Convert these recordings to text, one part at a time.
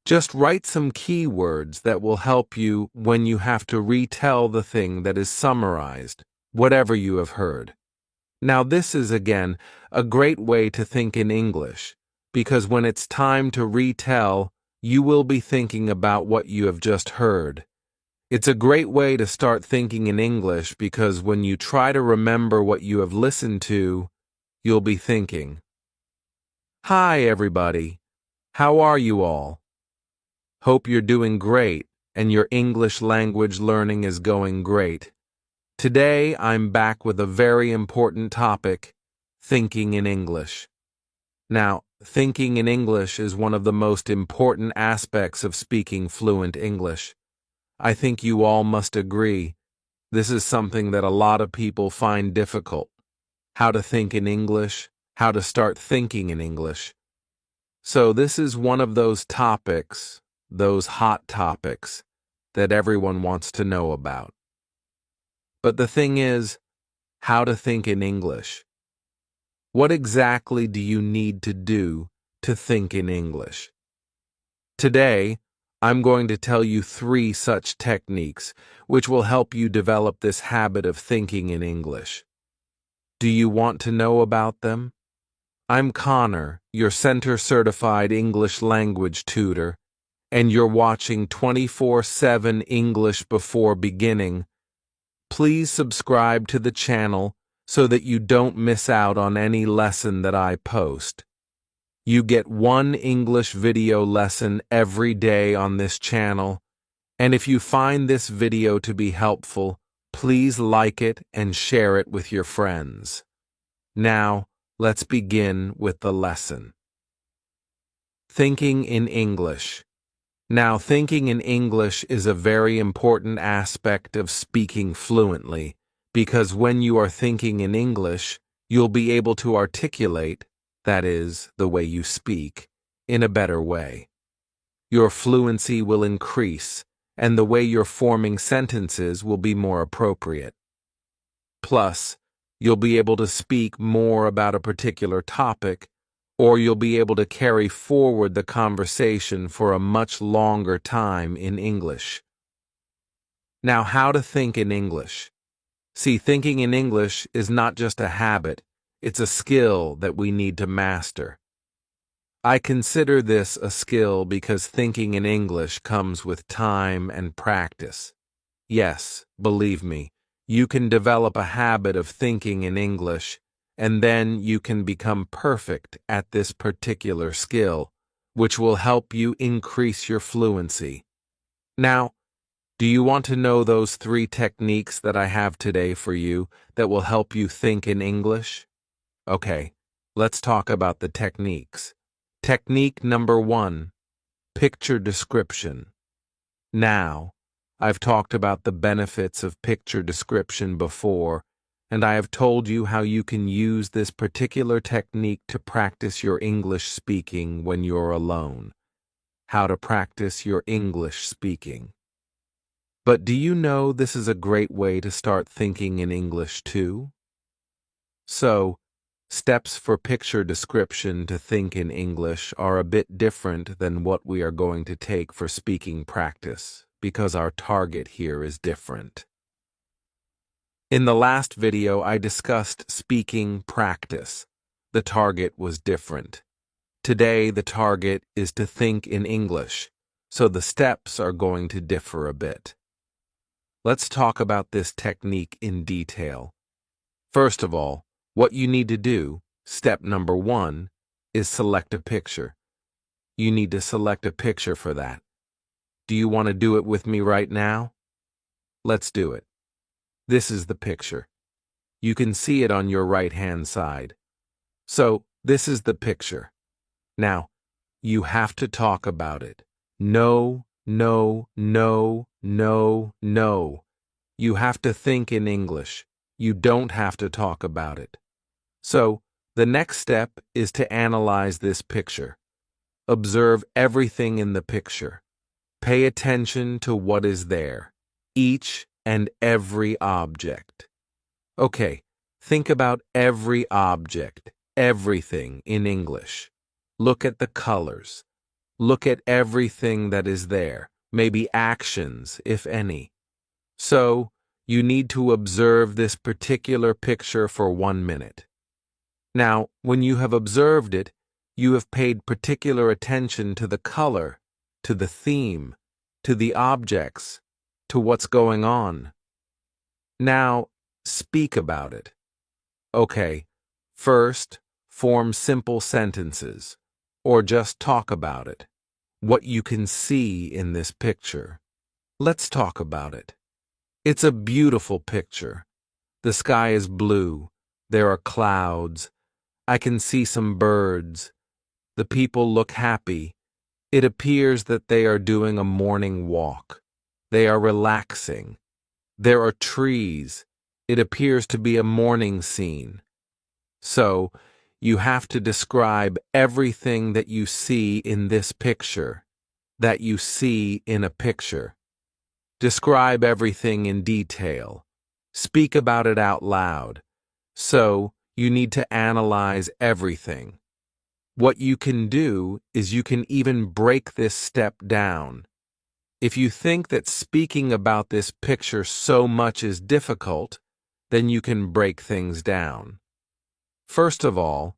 Just write some keywords that will help you when you have to retell the thing that is summarized, whatever you have heard. Now, this is, again, a great way to think in English, because when it's time to retell, you will be thinking about what you have just heard. It's a great way to start thinking in English because when you try to remember what you have listened to, you'll be thinking, "Hi, everybody. How are you all? Hope you're doing great and your English language learning is going great. Today, I'm back with a very important topic, thinking in English." Now, thinking in English is one of the most important aspects of speaking fluent English. I think you all must agree, this is something that a lot of people find difficult. How to think in English, how to start thinking in English. So this is one of those topics, those hot topics, that everyone wants to know about. But the thing is, how to think in English. What exactly do you need to do to think in English? Today, I'm going to tell you 3 such techniques which will help you develop this habit of thinking in English. Do you want to know about them? I'm Connor, your Center-certified English language tutor, and you're watching 24/7 English Before Beginning. Please subscribe to the channel so that you don't miss out on any lesson that I post. You get 1 English video lesson every day on this channel, and if you find this video to be helpful, please like it and share it with your friends. Now, let's begin with the lesson. Thinking in English. Now, thinking in English is a very important aspect of speaking fluently, because when you are thinking in English, you'll be able to articulate, that is, the way you speak, in a better way. Your fluency will increase, and the way you're forming sentences will be more appropriate. Plus, you'll be able to speak more about a particular topic, or you'll be able to carry forward the conversation for a much longer time in English. Now, how to think in English. See, thinking in English is not just a habit, it's a skill that we need to master. I consider this a skill because thinking in English comes with time and practice. Yes, believe me, you can develop a habit of thinking in English, and then you can become perfect at this particular skill, which will help you increase your fluency. Now, do you want to know those 3 techniques that I have today for you that will help you think in English? Okay, let's talk about the techniques. Technique number 1, picture description. Now, I've talked about the benefits of picture description before, and I have told you how you can use this particular technique to practice your English speaking when you're alone. How to practice your English speaking. But do you know this is a great way to start thinking in English too? So, steps for picture description to think in English are a bit different than what we are going to take for speaking practice, because our target here is different. In the last video, I discussed speaking practice. The target was different. Today, the target is to think in English, so the steps are going to differ a bit. Let's talk about this technique in detail. First of all, what you need to do, step number 1, is select a picture. You need to select a picture for that. Do you want to do it with me right now? Let's do it. This is the picture. You can see it on your right-hand side. So, this is the picture. Now, you have to talk about it. No, no, no, no, no. You have to think in English. You don't have to talk about it. So, the next step is to analyze this picture. Observe everything in the picture. Pay attention to what is there, each and every object. Okay, think about every object, everything in English. Look at the colors. Look at everything that is there, maybe actions, if any. So, you need to observe this particular picture for 1 minute. Now, when you have observed it, you have paid particular attention to the color, to the theme, to the objects, to what's going on. Now, speak about it. Okay, first, form simple sentences, or just talk about it. What you can see in this picture. Let's talk about it. It's a beautiful picture. The sky is blue. There are clouds. I can see some birds. The people look happy. It appears that they are doing a morning walk. They are relaxing. There are trees. It appears to be a morning scene. So, you have to describe everything that you see in this picture, that you see in a picture. Describe everything in detail. Speak about it out loud. So, you need to analyze everything. What you can do is you can even break this step down. If you think that speaking about this picture so much is difficult, then you can break things down. First of all,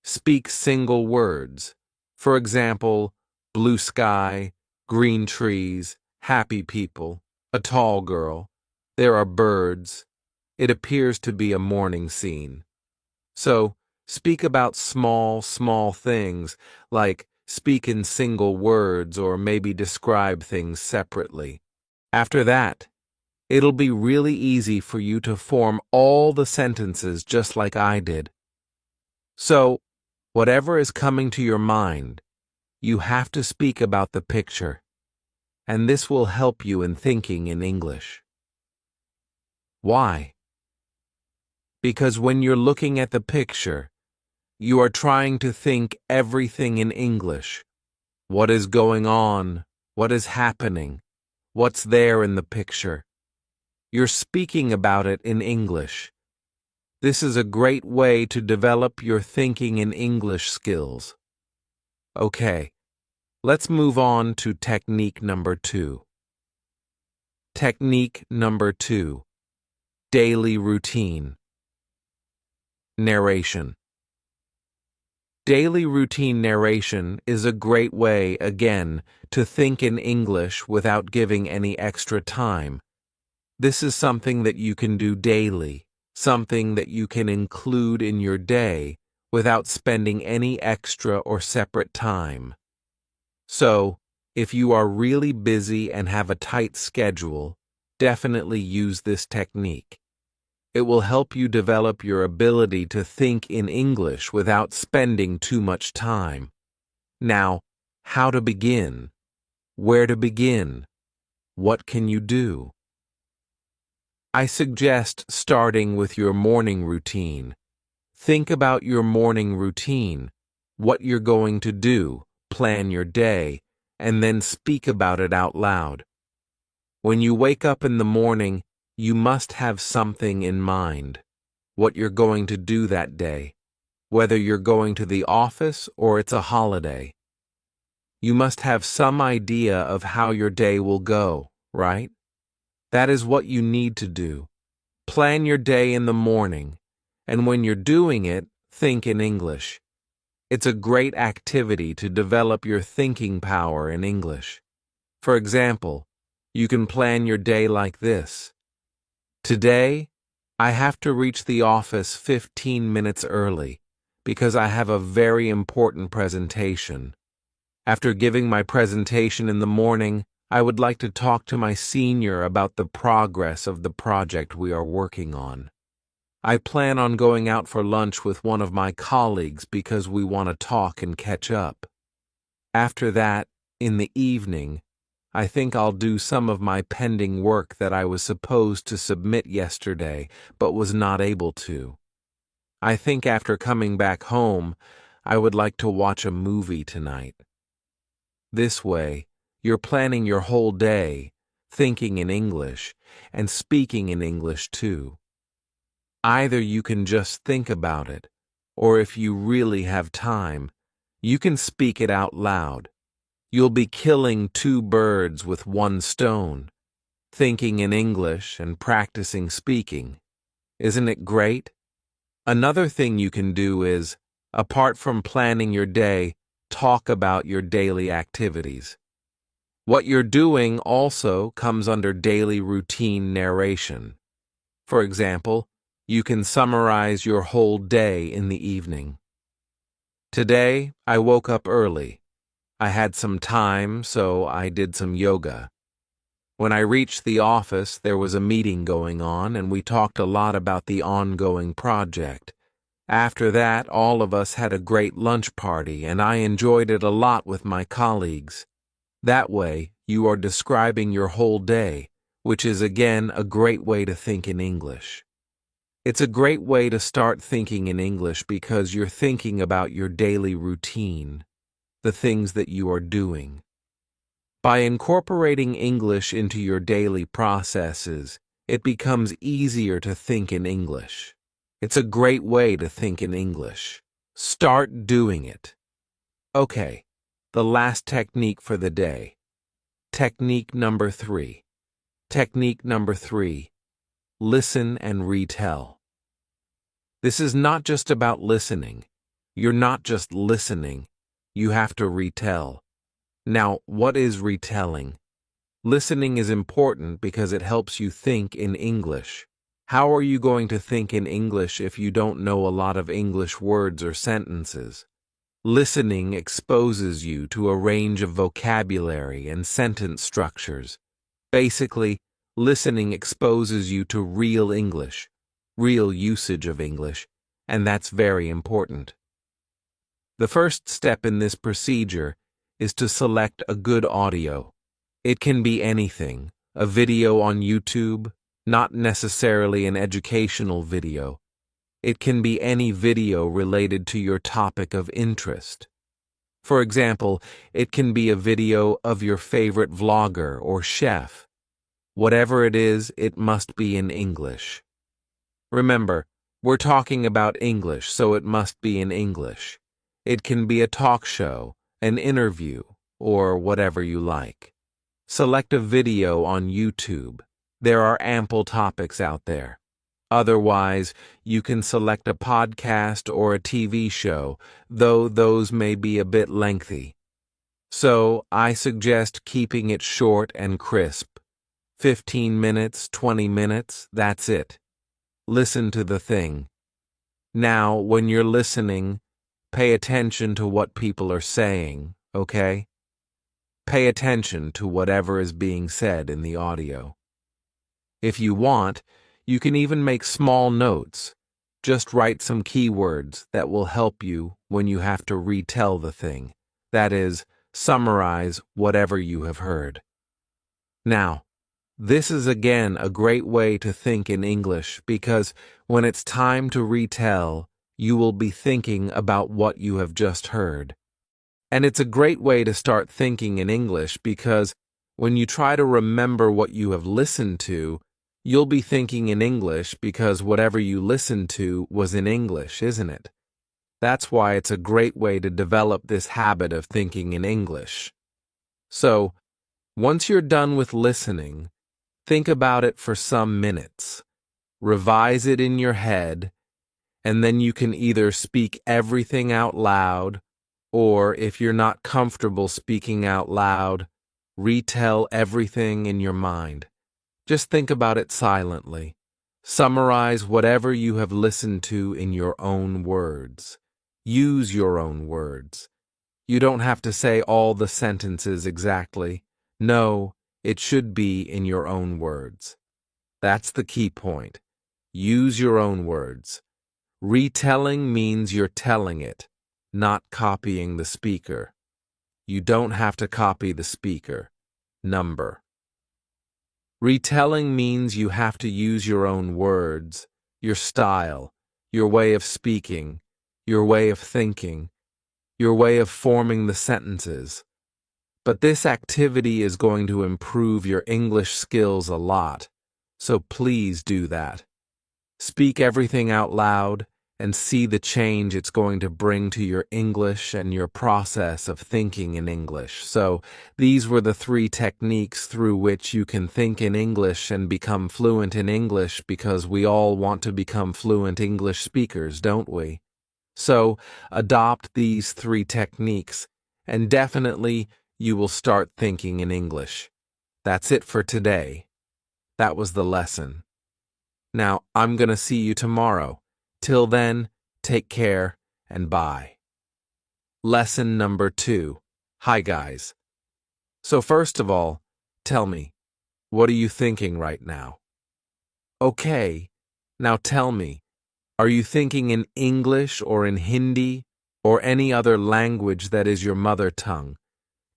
speak single words. For example, blue sky, green trees, happy people, a tall girl. There are birds. It appears to be a morning scene. So, speak about small things, like speak in single words or maybe describe things separately. After that, it'll be really easy for you to form all the sentences just like I did. So, whatever is coming to your mind, you have to speak about the picture, and this will help you in thinking in English. Why? Because when you're looking at the picture, you are trying to think everything in English. What is going on? What is happening? What's there in the picture? You're speaking about it in English. This is a great way to develop your thinking in English skills. Okay, let's move on to technique number 2. Technique number 2. Daily routine. Narration. Daily routine narration is a great way, again, to think in English without giving any extra time. This is something that you can do daily, something that you can include in your day without spending any extra or separate time. So, if you are really busy and have a tight schedule, definitely use this technique. It will help you develop your ability to think in English without spending too much time. Now, how to begin? Where to begin? What can you do? I suggest starting with your morning routine. Think about your morning routine, what you're going to do, plan your day, and then speak about it out loud. When you wake up in the morning, you must have something in mind, what you're going to do that day, whether you're going to the office or it's a holiday. You must have some idea of how your day will go, right? That is what you need to do. Plan your day in the morning, and when you're doing it, think in English. It's a great activity to develop your thinking power in English. For example, you can plan your day like this. Today, I have to reach the office 15 minutes early because I have a very important presentation. After giving my presentation in the morning, I would like to talk to my senior about the progress of the project we are working on. I plan on going out for lunch with one of my colleagues because we want to talk and catch up. After that, in the evening, I think I'll do some of my pending work that I was supposed to submit yesterday but was not able to. I think after coming back home, I would like to watch a movie tonight. This way, you're planning your whole day, thinking in English, and speaking in English too. Either you can just think about it, or if you really have time, you can speak it out loud. You'll be killing two birds with one stone, thinking in English and practicing speaking. Isn't it great? Another thing you can do is, apart from planning your day, talk about your daily activities. What you're doing also comes under daily routine narration. For example, you can summarize your whole day in the evening. Today, I woke up early. I had some time, so I did some yoga. When I reached the office, there was a meeting going on, and we talked a lot about the ongoing project. After that, all of us had a great lunch party, and I enjoyed it a lot with my colleagues. That way, you are describing your whole day, which is again a great way to think in English. It's a great way to start thinking in English because you're thinking about your daily routine, the things that you are doing. By incorporating English into your daily processes, it becomes easier to think in English. It's a great way to think in English. Start doing it. Okay, the last technique for the day. Technique number 3. Technique number 3. Listen and retell. This is not just about listening. You're not just listening. You have to retell. Now, what is retelling? Listening is important because it helps you think in English. How are you going to think in English if you don't know a lot of English words or sentences? Listening exposes you to a range of vocabulary and sentence structures. Basically, listening exposes you to real English, real usage of English, and that's very important. The first step in this procedure is to select a good audio. It can be anything, a video on YouTube, not necessarily an educational video. It can be any video related to your topic of interest. For example, it can be a video of your favorite vlogger or chef. Whatever it is, it must be in English. Remember, we're talking about English, so it must be in English. It can be a talk show, an interview, or whatever you like. Select a video on YouTube. There are ample topics out there. Otherwise, you can select a podcast or a TV show, though those may be a bit lengthy. So, I suggest keeping it short and crisp. 15 minutes, 20 minutes, that's it. Listen to the thing. Now, when you're listening, pay attention to what people are saying, okay? Pay attention to whatever is being said in the audio. If you want, you can even make small notes. Just write some keywords that will help you when you have to retell the thing. That is, summarize whatever you have heard. Now, this is again a great way to think in English because when it's time to retell, you will be thinking about what you have just heard. And it's a great way to start thinking in English because when you try to remember what you have listened to, you'll be thinking in English because whatever you listened to was in English, isn't it? That's why it's a great way to develop this habit of thinking in English. So, once you're done with listening, think about it for some minutes. Revise it in your head, and then you can either speak everything out loud, or if you're not comfortable speaking out loud, retell everything in your mind. Just think about it silently. Summarize whatever you have listened to in your own words. Use your own words. You don't have to say all the sentences exactly. No, it should be in your own words. That's the key point. Use your own words. Retelling means you're telling it, not copying the speaker. You don't have to copy the speaker. Number. Retelling means you have to use your own words, your style, your way of speaking, your way of thinking, your way of forming the sentences. But this activity is going to improve your English skills a lot, so please do that. Speak everything out loud and see the change it's going to bring to your English and your process of thinking in English. So these were the 3 techniques through which you can think in English and become fluent in English, because we all want to become fluent English speakers, don't we? So adopt these 3 techniques, and definitely you will start thinking in English. That's it for today. That was the lesson. Now, I'm going to see you tomorrow. Till then, take care and bye. Lesson number 2. Hi, guys. So first of all, tell me, what are you thinking right now? Okay, now tell me, are you thinking in English or in Hindi or any other language that is your mother tongue?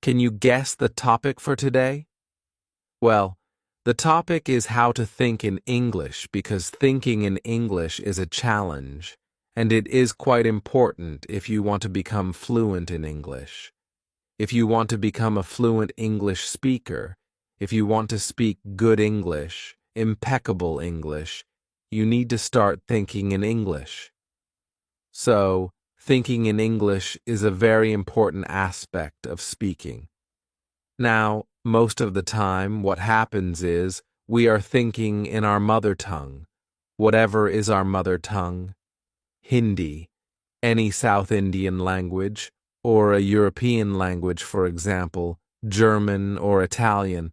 Can you guess the topic for today? Well, the topic is how to think in English, because thinking in English is a challenge, and it is quite important if you want to become fluent in English. If you want to become a fluent English speaker, if you want to speak good English, impeccable English, you need to start thinking in English. So, thinking in English is a very important aspect of speaking. Now, most of the time, what happens is we are thinking in our mother tongue. Whatever is our mother tongue, Hindi, any South Indian language, or a European language, for example, German or Italian.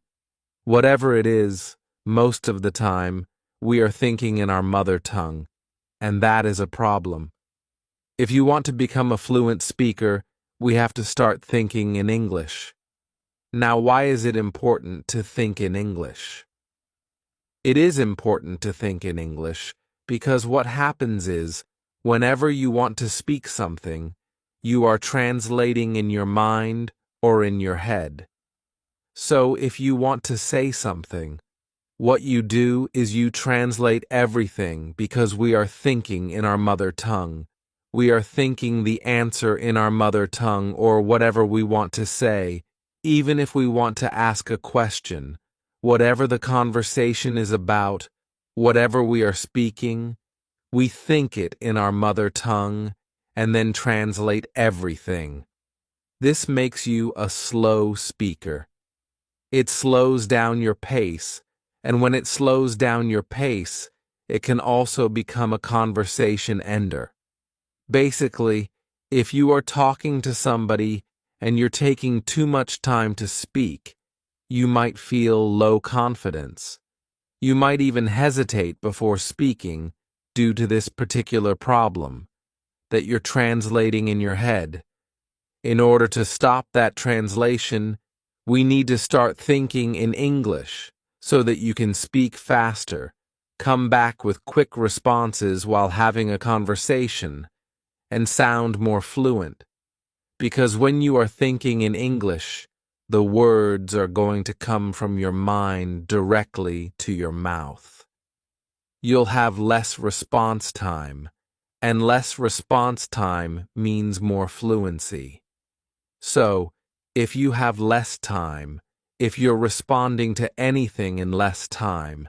Whatever it is, most of the time, we are thinking in our mother tongue, and that is a problem. If you want to become a fluent speaker, we have to start thinking in English. Now, why is it important to think in English? It is important to think in English because what happens is, whenever you want to speak something, you are translating in your mind or in your head. So, if you want to say something, what you do is you translate everything, because we are thinking in our mother tongue. We are thinking the answer in our mother tongue, or whatever we want to say. Even if we want to ask a question, whatever the conversation is about, whatever we are speaking, we think it in our mother tongue and then translate everything. This makes you a slow speaker. It slows down your pace, and when it slows down your pace, it can also become a conversation ender. Basically, if you are talking to somebody and you're taking too much time to speak, you might feel low confidence. You might even hesitate before speaking due to this particular problem that you're translating in your head. In order to stop that translation, we need to start thinking in English so that you can speak faster, come back with quick responses while having a conversation, and sound more fluent. Because when you are thinking in English, the words are going to come from your mind directly to your mouth. You'll have less response time, and less response time means more fluency. So, if you have less time, if you're responding to anything in less time,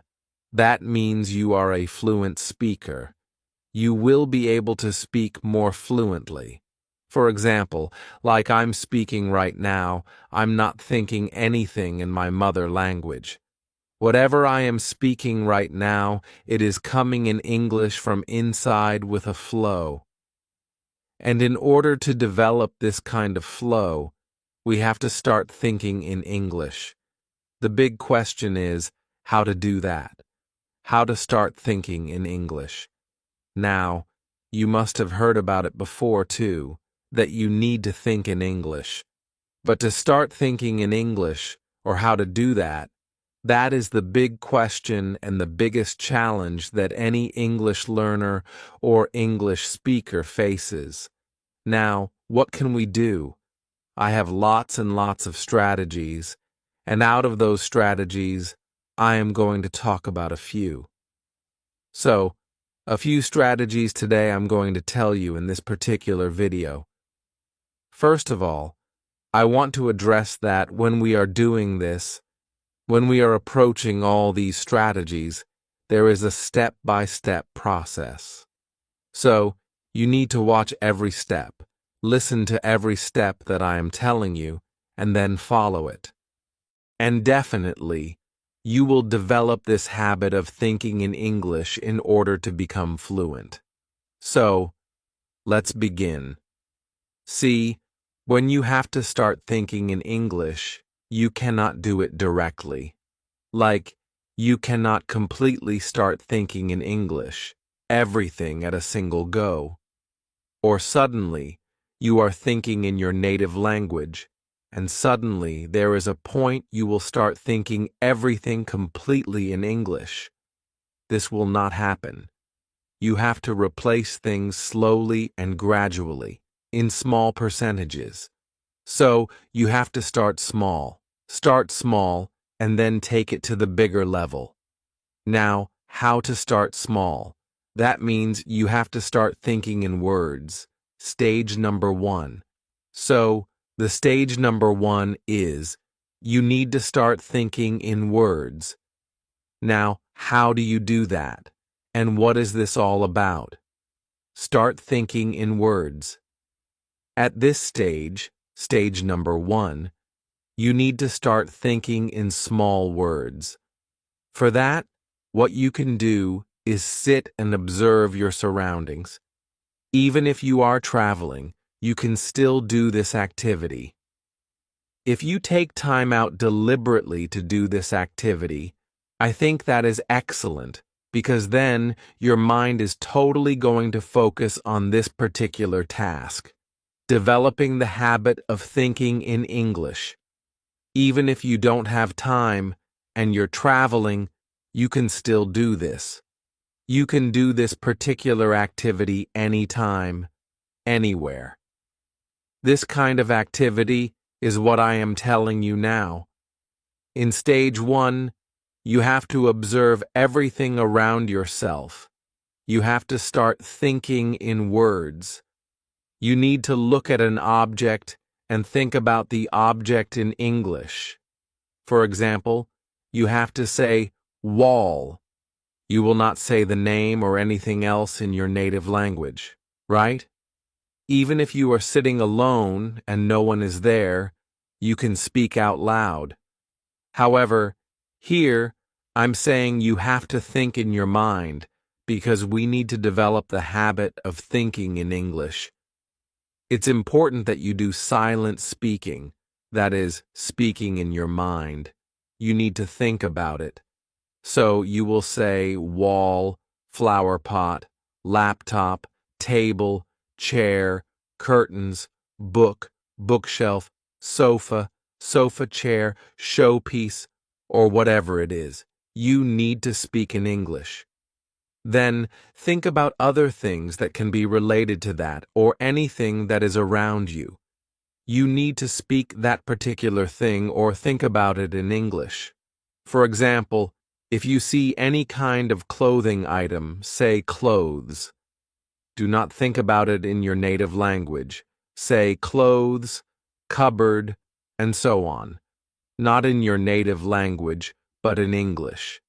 that means you are a fluent speaker. You will be able to speak more fluently. For example, like I'm speaking right now, I'm not thinking anything in my mother language. Whatever I am speaking right now, it is coming in English from inside with a flow. And in order to develop this kind of flow, we have to start thinking in English. The big question is how to do that. How to start thinking in English. Now, you must have heard about it before too, that you need to think in English. But to start thinking in English, or how to do that, that is the big question and the biggest challenge that any English learner or English speaker faces. Now, what can we do? I have lots and lots of strategies, and out of those strategies, I am going to talk about a few. So, a few strategies today I'm going to tell you in this particular video. First of all, I want to address that when we are doing this, when we are approaching all these strategies, there is a step-by-step process. So, You need to watch every step, listen to every step that I am telling you, and then follow it. And definitely, you will develop this habit of thinking in English in order to become fluent. So, let's begin. See, when you have to start thinking in English, you cannot do it directly. Like, you cannot completely start thinking in English, everything at a single go. Or suddenly, you are thinking in your native language, and suddenly there is a point you will start thinking everything completely in English. This will not happen. You have to replace things slowly and gradually, in small percentages. So, you have to start small, and then take it to the bigger level. Now, how to start small? That means you have to start thinking in words. Stage number 1. So, the stage number 1 is you need to start thinking in words. Now, how do you do that? And what is this all about? Start thinking in words. At this stage, stage number 1, you need to start thinking in small words. For that, what you can do is sit and observe your surroundings. Even if you are traveling, you can still do this activity. If you take time out deliberately to do this activity, I think that is excellent, because then your mind is totally going to focus on this particular task, developing the habit of thinking in English. Even if you don't have time and you're traveling, you can still do this. You can do this particular activity anytime, anywhere. This kind of activity is what I am telling you now. In stage 1, you have to observe everything around yourself. You have to start thinking in words. You need to look at an object and think about the object in English. For example, you have to say wall. You will not say the name or anything else in your native language, right? Even if you are sitting alone and no one is there, you can speak out loud. However, here, I'm saying you have to think in your mind because we need to develop the habit of thinking in English. It's important that you do silent speaking, that is, speaking in your mind. You need to think about it. So you will say wall, flower pot, laptop, table, chair, curtains, book, bookshelf, sofa, sofa chair, showpiece, or whatever it is. You need to speak in English. Then think about other things that can be related to that or anything that is around you. You need to speak that particular thing or think about it in English. For example, if you see any kind of clothing item, say clothes. Do not think about it in your native language. Say clothes, cupboard, and so on. Not in your native language, but in English.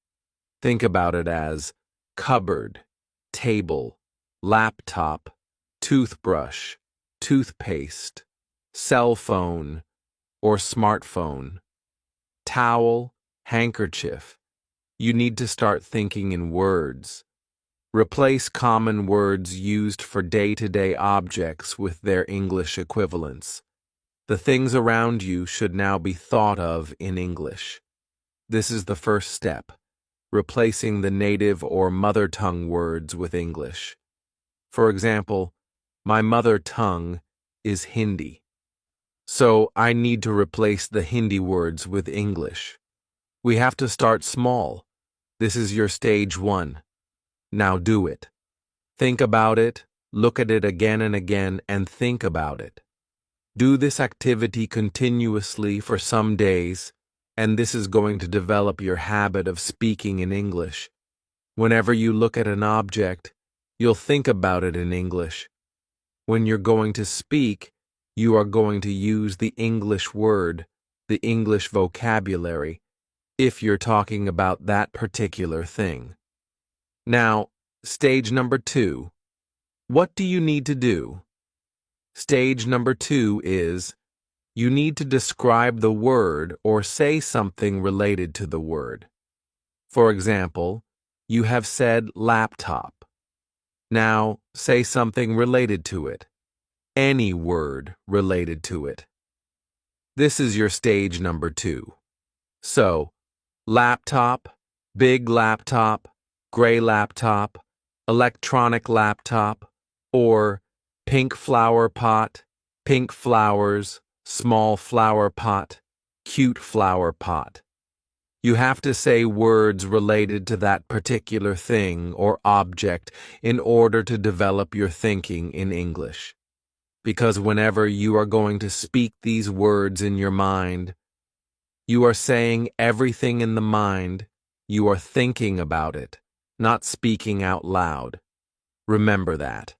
Think about it as cupboard, table, laptop, toothbrush, toothpaste, cell phone, or smartphone, towel, handkerchief. You need to start thinking in words. Replace common words used for day-to-day objects with their English equivalents. The things around you should now be thought of in English. This is the first step, replacing the native or mother tongue words with English. For example, my mother tongue is Hindi. So I need to replace the Hindi words with English. We have to start small. This is your stage 1. Now do it. Think about it, look at it again and again, and think about it. Do this activity continuously for some days, and this is going to develop your habit of speaking in English. Whenever you look at an object, you'll think about it in English. When you're going to speak, you are going to use the English word, the English vocabulary, if you're talking about that particular thing. Now, stage number 2. What do you need to do? Stage number 2 is you need to describe the word or say something related to the word. For example, you have said laptop. Now, say something related to it. Any word related to it. This is your stage number 2. So, laptop, big laptop, gray laptop, electronic laptop, or pink flower pot, pink flowers, small flower pot, cute flower pot. You have to say words related to that particular thing or object in order to develop your thinking in English. Because whenever you are going to speak these words in your mind, you are saying everything in the mind, you are thinking about it, not speaking out loud. Remember that.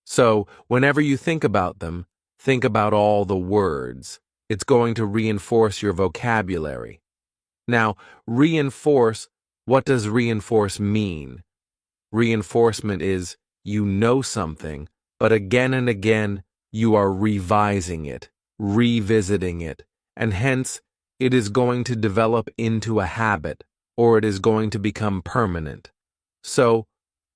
So, whenever you think about them, think about all the words. It's going to reinforce your vocabulary. Now, reinforce, what does reinforce mean? Reinforcement is you know something, but again and again you are revising it, revisiting it, and hence it is going to develop into a habit, or it is going to become permanent. So,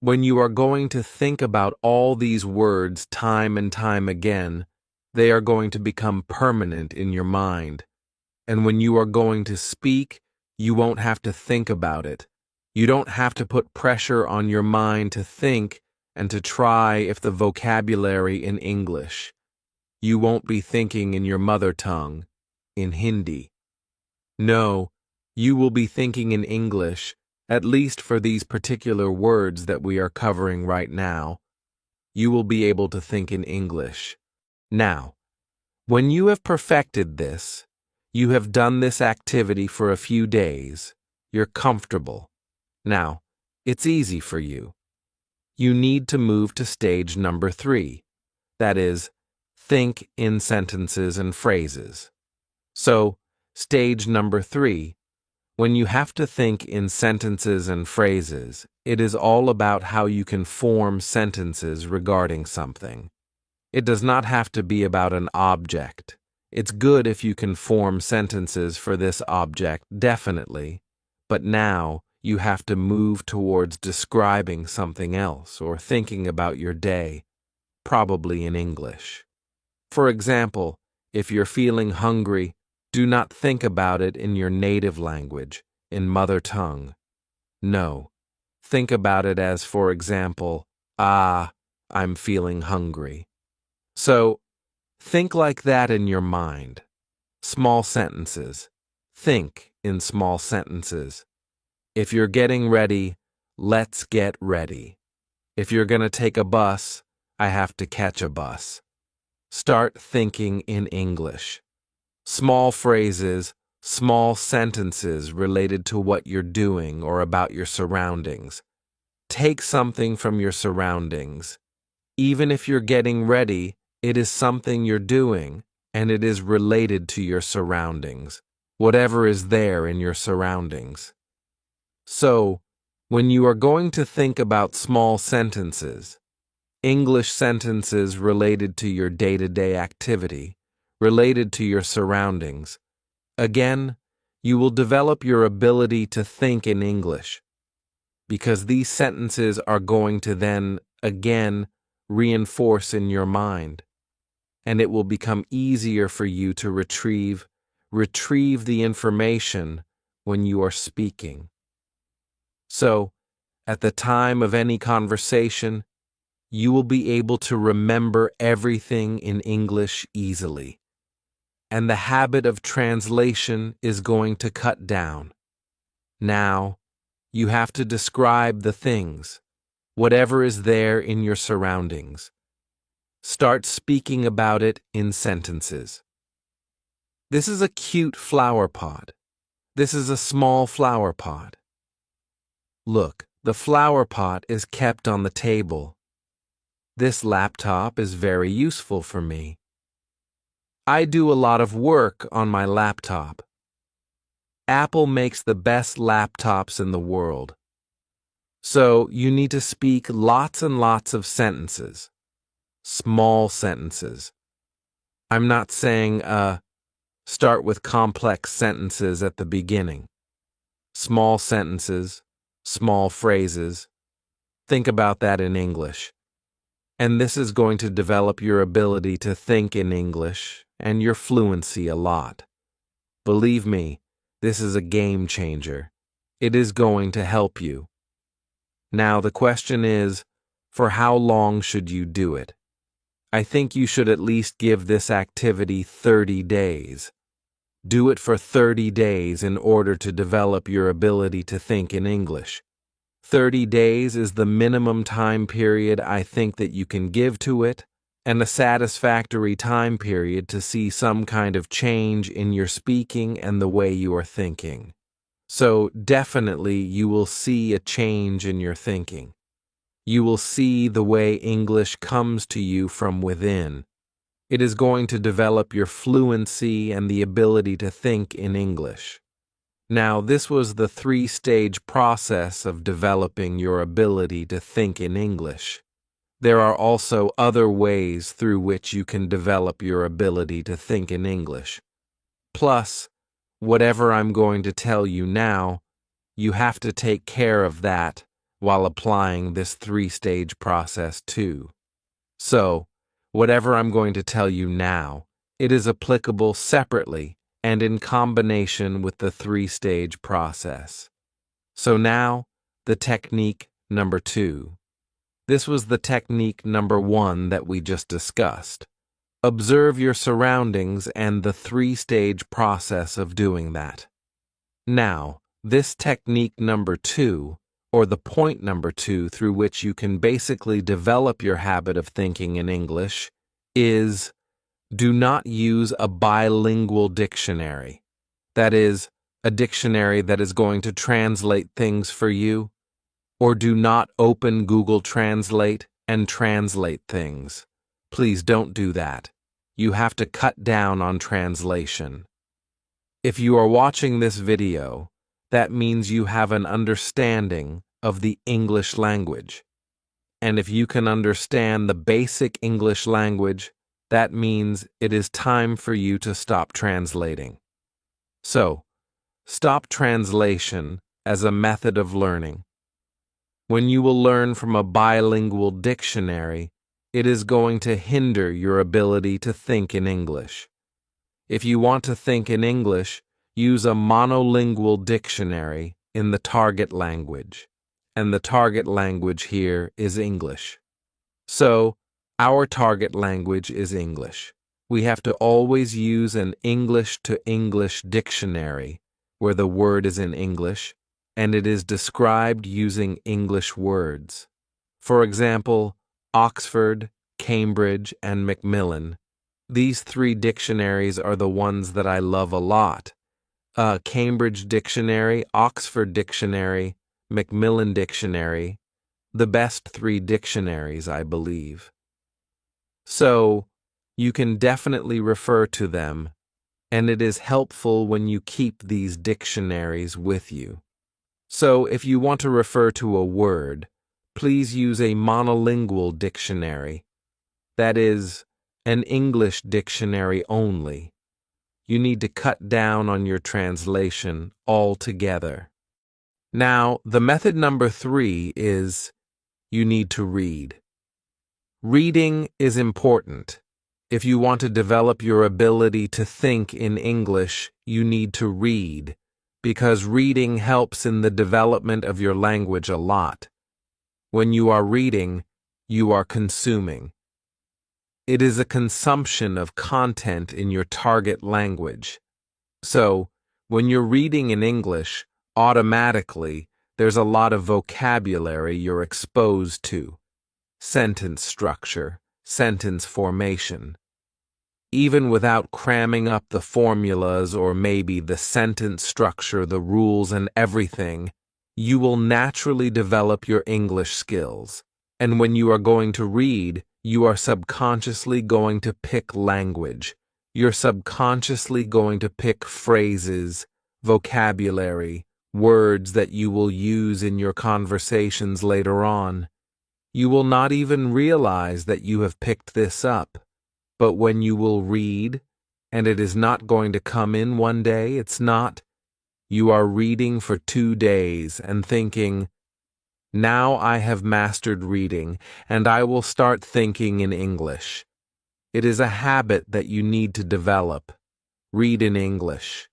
when you are going to think about all these words time and time again, they are going to become permanent in your mind. And when you are going to speak, you won't have to think about it. You don't have to put pressure on your mind to think and to try if the vocabulary in English. You won't be thinking in your mother tongue, in Hindi. No, you will be thinking in English, at least for these particular words that we are covering right now. You will be able to think in English. Now, when you have perfected this, you have done this activity for a few days, you're comfortable. Now, it's easy for you. You need to move to stage number 3. That is, think in sentences and phrases. So, stage number 3, when you have to think in sentences and phrases, it is all about how you can form sentences regarding something. It does not have to be about an object. It's good if you can form sentences for this object, definitely, but now you have to move towards describing something else or thinking about your day, probably in English. For example, if you're feeling hungry, do not think about it in your native language, in mother tongue. No, think about it as, for example, I'm feeling hungry. So, think like that in your mind. Small sentences. Think in small sentences. If you're getting ready, let's get ready. If you're going to take a bus, I have to catch a bus. Start thinking in English. Small phrases, small sentences related to what you're doing or about your surroundings. Take something from your surroundings. Even if you're getting ready, it is something you're doing, and it is related to your surroundings, whatever is there in your surroundings. So, when you are going to think about small sentences, English sentences related to your day-to-day activity, related to your surroundings, again, you will develop your ability to think in English, because these sentences are going to then, again, reinforce in your mind. And it will become easier for you to retrieve the information when you are speaking. So, at the time of any conversation, you will be able to remember everything in English easily. And the habit of translation is going to cut down. Now, you have to describe the things, whatever is there in your surroundings. Start speaking about it in sentences. This is a cute flower pot. This is a small flower pot. Look, the flower pot is kept on the table. This laptop is very useful for me. I do a lot of work on my laptop. Apple makes the best laptops in the world. So you need to speak lots and lots of sentences. small sentences. I'm not saying, start with complex sentences at the beginning. Small sentences, small phrases. Think about that in English. And this is going to develop your ability to think in English and your fluency a lot. Believe me, this is a game changer. It is going to help you. Now the question is, for how long should you do it? I think you should at least give this activity 30 days. Do it for 30 days in order to develop your ability to think in English. 30 days is the minimum time period I think that you can give to it, and a satisfactory time period to see some kind of change in your speaking and the way you are thinking. So definitely you will see a change in your thinking. You will see the way English comes to you from within. It is going to develop your fluency and the ability to think in English. Now, this was the 3-stage process of developing your ability to think in English. There are also other ways through which you can develop your ability to think in English. Plus, whatever I'm going to tell you now, you have to take care of that while applying this 3-stage process too. So, whatever I'm going to tell you now, it is applicable separately and in combination with the 3-stage process. So now, the technique number 2. This was the technique number 1 that we just discussed. Observe your surroundings and the 3-stage process of doing that. Now, this technique number 2, or the point number 2 through which you can basically develop your habit of thinking in English, is do not use a bilingual dictionary. That is, a dictionary that is going to translate things for you. Or do not open Google Translate and translate things. Please don't do that. You have to cut down on translation. If you are watching this video, that means you have an understanding of the English language. And if you can understand the basic English language, that means it is time for you to stop translating. So, stop translation as a method of learning. When you will learn from a bilingual dictionary, it is going to hinder your ability to think in English. If you want to think in English, use a monolingual dictionary in the target language. And the target language here is English. So, our target language is English. We have to always use an English-to-English dictionary where the word is in English and it is described using English words. For example, Oxford, Cambridge, and Macmillan. These 3 dictionaries are the ones that I love a lot. Cambridge Dictionary, Oxford Dictionary, Macmillan Dictionary, the best 3 dictionaries, I believe. So, you can definitely refer to them, and it is helpful when you keep these dictionaries with you. So, if you want to refer to a word, please use a monolingual dictionary. That is, an English dictionary only. You need to cut down on your translation altogether. Now, the method number 3 is you need to read. Reading is important. If you want to develop your ability to think in English, you need to read, because reading helps in the development of your language a lot. When you are reading, you are consuming. It is a consumption of content in your target language. So, when you're reading in English, automatically, there's a lot of vocabulary you're exposed to. Sentence structure, sentence formation. Even without cramming up the formulas or maybe the sentence structure, the rules and everything, you will naturally develop your English skills. And when you are going to read, you are subconsciously going to pick language. You're subconsciously going to pick phrases, vocabulary, words that you will use in your conversations later on. You will not even realize that you have picked this up. But when you will read, and it is not going to come in one day, it's not. You are reading for 2 days and thinking, now I have mastered reading, and I will start thinking in English. It is a habit that you need to develop. Read in English.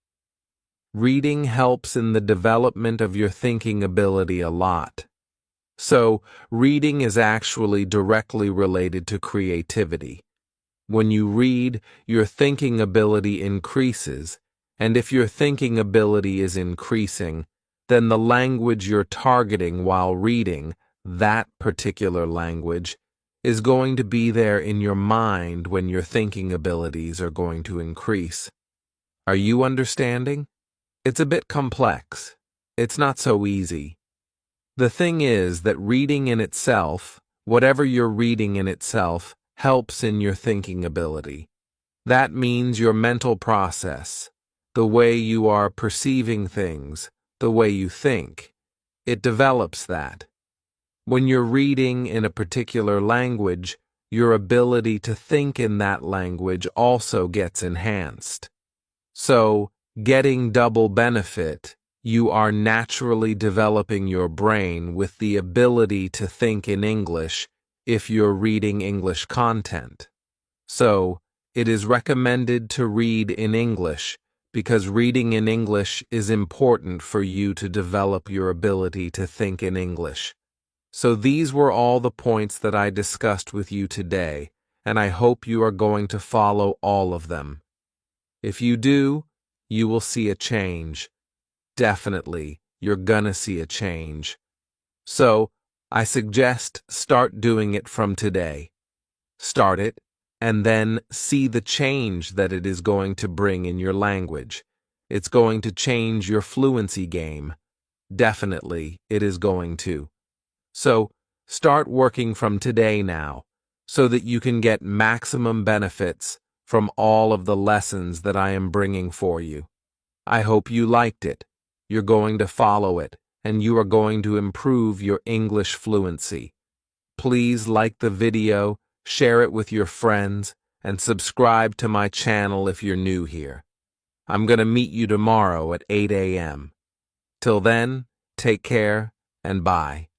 Reading helps in the development of your thinking ability a lot. So, reading is actually directly related to creativity. When you read, your thinking ability increases, and if your thinking ability is increasing, then the language you're targeting while reading, that particular language, is going to be there in your mind when your thinking abilities are going to increase. Are you understanding? It's a bit complex. It's not so easy. The thing is that reading in itself, whatever you're reading in itself, helps in your thinking ability. That means your mental process, the way you are perceiving things, the way you think. It develops that. When you're reading in a particular language, your ability to think in that language also gets enhanced. So, getting double benefit, you are naturally developing your brain with the ability to think in English if you're reading English content. So, it is recommended to read in English because reading in English is important for you to develop your ability to think in English. So these were all the points that I discussed with you today, and I hope you are going to follow all of them. If you do, you will see a change. Definitely, you're gonna see a change. So, I suggest start doing it from today. Start it, and then see the change that it is going to bring in your language. It's going to change your fluency game. Definitely, it is going to. So, start working from today now, so that you can get maximum benefits from all of the lessons that I am bringing for you. I hope you liked it. You're going to follow it, and you are going to improve your English fluency. Please like the video, share it with your friends, and subscribe to my channel if you're new here. I'm going to meet you tomorrow at 8 a.m. Till then, take care and bye.